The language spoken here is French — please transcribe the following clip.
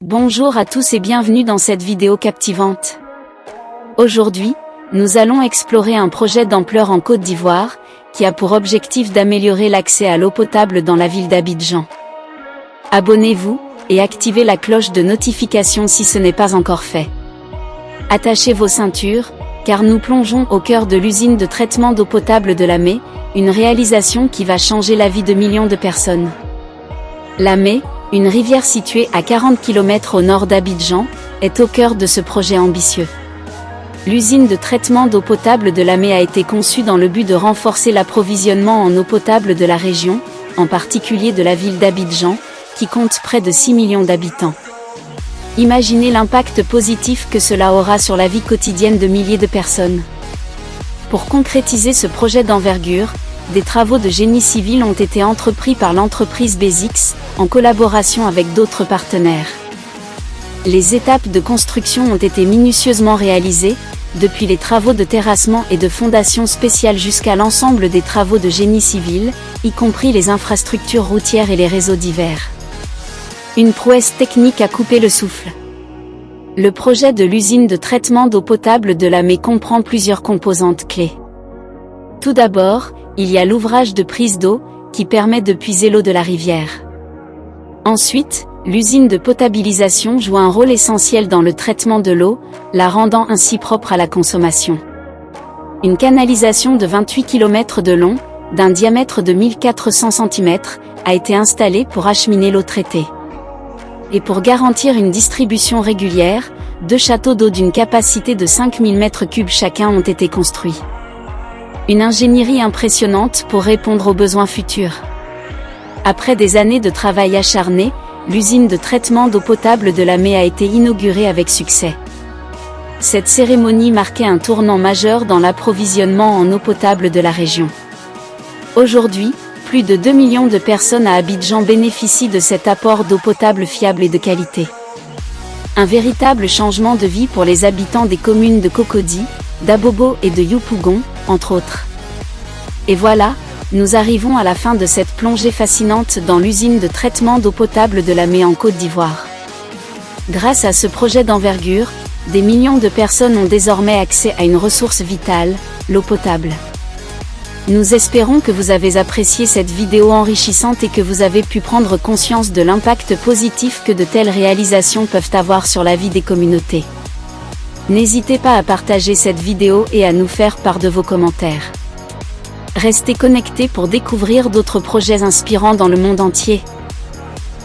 Bonjour à tous et bienvenue dans cette vidéo captivante. Aujourd'hui, nous allons explorer un projet d'ampleur en Côte d'Ivoire, qui a pour objectif d'améliorer l'accès à l'eau potable dans la ville d'Abidjan. Abonnez-vous, et activez la cloche de notification si ce n'est pas encore fait. Attachez vos ceintures, car nous plongeons au cœur de l'usine de traitement d'eau potable de Lamé, une réalisation qui va changer la vie de millions de personnes. Lamé, une rivière située à 40 km au nord d'Abidjan, est au cœur de ce projet ambitieux. L'usine de traitement d'eau potable de Lamé a été conçue dans le but de renforcer l'approvisionnement en eau potable de la région, en particulier de la ville d'Abidjan, qui compte près de 6 millions d'habitants. Imaginez l'impact positif que cela aura sur la vie quotidienne de milliers de personnes. Pour concrétiser ce projet d'envergure, des travaux de génie civil ont été entrepris par l'entreprise Besix, en collaboration avec d'autres partenaires. Les étapes de construction ont été minutieusement réalisées, depuis les travaux de terrassement et de fondation spéciale jusqu'à l'ensemble des travaux de génie civil, y compris les infrastructures routières et les réseaux divers. Une prouesse technique a coupé le souffle. Le projet de l'usine de traitement d'eau potable de Lamé comprend plusieurs composantes clés. Tout d'abord, il y a l'ouvrage de prise d'eau, qui permet de puiser l'eau de la rivière. Ensuite, l'usine de potabilisation joue un rôle essentiel dans le traitement de l'eau, la rendant ainsi propre à la consommation. Une canalisation de 28 km de long, d'un diamètre de 1400 cm, a été installée pour acheminer l'eau traitée. Et pour garantir une distribution régulière, 2 châteaux d'eau d'une capacité de 5000 m3 chacun ont été construits. Une ingénierie impressionnante pour répondre aux besoins futurs. Après des années de travail acharné, l'usine de traitement d'eau potable de Lamé a été inaugurée avec succès. Cette cérémonie marquait un tournant majeur dans l'approvisionnement en eau potable de la région. Aujourd'hui, plus de 2 millions de personnes à Abidjan bénéficient de cet apport d'eau potable fiable et de qualité. Un véritable changement de vie pour les habitants des communes de Cocody, d'Abobo et de Yopougon, entre autres. Et voilà, nous arrivons à la fin de cette plongée fascinante dans l'usine de traitement d'eau potable de Lamé en Côte d'Ivoire. Grâce à ce projet d'envergure, des millions de personnes ont désormais accès à une ressource vitale, l'eau potable. Nous espérons que vous avez apprécié cette vidéo enrichissante et que vous avez pu prendre conscience de l'impact positif que de telles réalisations peuvent avoir sur la vie des communautés. N'hésitez pas à partager cette vidéo et à nous faire part de vos commentaires. Restez connectés pour découvrir d'autres projets inspirants dans le monde entier.